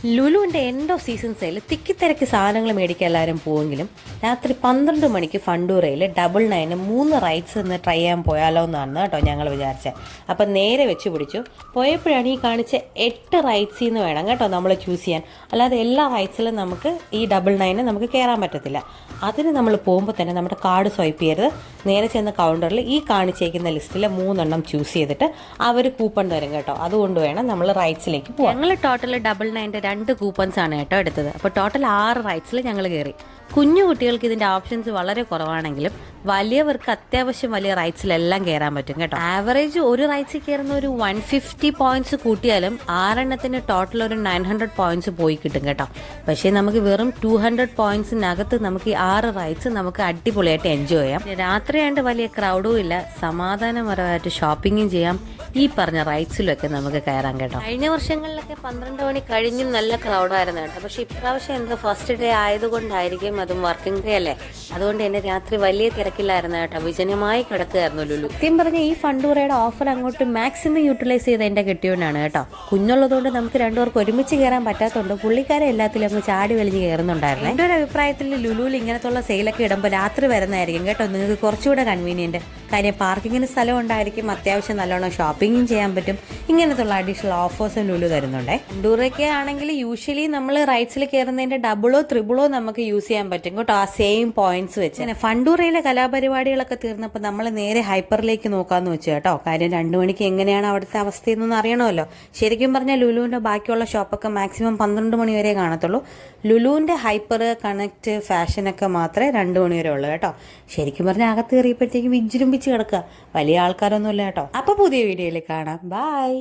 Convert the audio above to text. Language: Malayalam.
ലുലുവിൻ്റെ എൻഡ് ഓഫ് സീസൺ സെയിൽ തിക്കിത്തിരക്ക് സാധനങ്ങൾ മേടിക്കാൻ എല്ലാവരും പോവെങ്കിലും രാത്രി 12 മണിക്ക് ഫണ്ടൂറയിൽ 99 3 റൈഡ്സ് ഒന്ന് ട്രൈ ചെയ്യാൻ പോയാലോ എന്നാണ് കേട്ടോ ഞങ്ങൾ വിചാരിച്ചത്. അപ്പം നേരെ വെച്ച് പിടിച്ചു. പോയപ്പോഴാണ് ഈ കാണിച്ച 8 റൈഡ്സിൽ നിന്ന് വേണം കേട്ടോ നമ്മൾ ചൂസ് ചെയ്യാൻ. അല്ലാതെ എല്ലാ റൈഡ്സിലും നമുക്ക് ഈ 99 നമുക്ക് കയറാൻ പറ്റത്തില്ല. അതിന് നമ്മൾ പോകുമ്പോൾ തന്നെ നമ്മുടെ കാർഡ് സ്വൈപ്പ് ചെയ്യരുത്. നേരെ ചെന്ന കൗണ്ടറിൽ ഈ കാണിച്ചേക്കുന്ന ലിസ്റ്റിൽ 3 എണ്ണം ചൂസ് ചെയ്തിട്ട് അവർ കൂപ്പൺ തരും കേട്ടോ. അതുകൊണ്ട് വേണം നമ്മൾ റൈഡ്സിലേക്ക് പോകാം. ഞങ്ങൾ ടോട്ടൽ 99 2 കൂപ്പൺസ് ആണ് കേട്ടോ എടുത്തത്. അപ്പോൾ ടോട്ടൽ 6 റൈഡ്സിൽ ഞങ്ങൾ കയറി. കുഞ്ഞു കുട്ടികൾക്ക് ഇതിൻ്റെ ഓപ്ഷൻസ് വളരെ കുറവാണെങ്കിലും വലിയവർക്ക് അത്യാവശ്യം വലിയ റൈഡ്സിലെല്ലാം കയറാൻ പറ്റും കേട്ടോ. ആവറേജ് ഒരു റൈഡ്സിൽ കയറുന്ന ഒരു 150 പോയിന്റ്സ് കൂട്ടിയാലും 6 എണ്ണത്തിന് ടോട്ടൽ ഒരു 900 പോയിന്റ്സ് പോയി കിട്ടും കേട്ടോ. പക്ഷേ നമുക്ക് വെറും 200 പോയിന്റ്സിനകത്ത് നമുക്ക് ഈ 6 റൈഡ്സ് നമുക്ക് അടിപൊളിയായിട്ട് എൻജോയ് ചെയ്യാം. രാത്രിയാണ്ട് വലിയ ക്രൗഡും ഇല്ല, സമാധാനപരമായിട്ട് ഷോപ്പിങ്ങും ചെയ്യാം. ഈ പറഞ്ഞ റൈഡ്സിലൊക്കെ നമുക്ക് കയറാൻ കേട്ടോ. കഴിഞ്ഞ വർഷങ്ങളിലൊക്കെ 12 മണി കഴിഞ്ഞും നല്ല ക്രൗഡായിരുന്നു കേട്ടോ. പക്ഷെ ഇപ്രാവശ്യം എന്താ ഫസ്റ്റ് ഡേ ആയതുകൊണ്ടായിരിക്കും, അതും വർക്കിംഗ് ഡേ അല്ലേ, അതുകൊണ്ട് തന്നെ രാത്രി വലിയ തിരക്കില്ലായിരുന്നു കേട്ടോ. വിജനമായി കിടക്കുകയായിരുന്നു ലുലു. സത്യം പറഞ്ഞ ഈ ഫണ്ടൂറയുടെ ഓഫർ അങ്ങോട്ട് മാക്സിമം യൂട്ടിലൈസ് ചെയ്ത് എന്റെ കെട്ടിയോനാണ് കേട്ടോ. കുഞ്ഞുള്ളതുകൊണ്ട് നമുക്ക് രണ്ടുപേർക്ക് ഒരുമിച്ച് കയറാൻ പറ്റാത്തതുകൊണ്ട് പുള്ളിക്കാരെ എല്ലാത്തിലും അങ്ങ് ചാടി വലിഞ്ഞ് കയറുന്നുണ്ടായിരുന്നു. എൻ്റെ ഒരു അഭിപ്രായത്തിൽ ലുലുവിൽ ഇങ്ങനത്തുള്ള സെയിലൊക്കെ ഇടുമ്പോൾ രാത്രി വരുന്നതായിരിക്കും കേട്ടോ നിങ്ങൾക്ക് കുറച്ചുകൂടെ കൺവീനിയന്റ്. കാര്യം പാർക്കിങ്ങിന് സ്ഥലം ഉണ്ടായിരിക്കും, അത്യാവശ്യം നല്ലോണം ഷോപ്പിങ്ങും ചെയ്യാൻ പറ്റും. ഇങ്ങനത്തുള്ള അഡീഷണൽ ഓഫേഴ്സും ലുലു തരുന്നുണ്ടേ. ഫണ്ടൂറൊക്കെ ആണെങ്കിൽ യൂഷ്വലി നമ്മൾ റൈഡ്സിൽ കയറുന്നതിന്റെ ഡബിളോ ത്രിബിളോ നമുക്ക് യൂസ് ചെയ്യാൻ പറ്റും കേട്ടോ, ആ സെയിം പോയിന്റ്സ് വെച്ച്. ഫണ്ടൂറയിലെ കലാപരിപാടികളൊക്കെ തീർന്നപ്പോൾ നമ്മൾ നേരെ ഹൈപ്പറിലേക്ക് നോക്കാന്ന് വെച്ചു കേട്ടോ. കാര്യം 2 മണിക്ക് എങ്ങനെയാണ് അവിടുത്തെ അവസ്ഥയെന്നൊന്നും അറിയണമല്ലോ. ശരിക്കും പറഞ്ഞാൽ ലുലുവിന്റെ ബാക്കിയുള്ള ഷോപ്പൊക്കെ മാക്സിമം 12 മണി വരെ കാണത്തുള്ളൂ. ലുലുവിന്റെ ഹൈപ്പർ, കണക്ട്, ഫാഷനൊക്കെ മാത്രമേ 2 മണി വരെ ഉള്ളൂ കേട്ടോ. ശരിക്കും പറഞ്ഞാൽ അകത്ത് കയറിയപ്പോഴത്തേക്കും വിജൃംഭിച്ച് കിടക്കുക, വലിയ ആൾക്കാരൊന്നുമില്ല കേട്ടോ. അപ്പൊ പുതിയ വീഡിയോയിൽ കാണാം. ബൈ.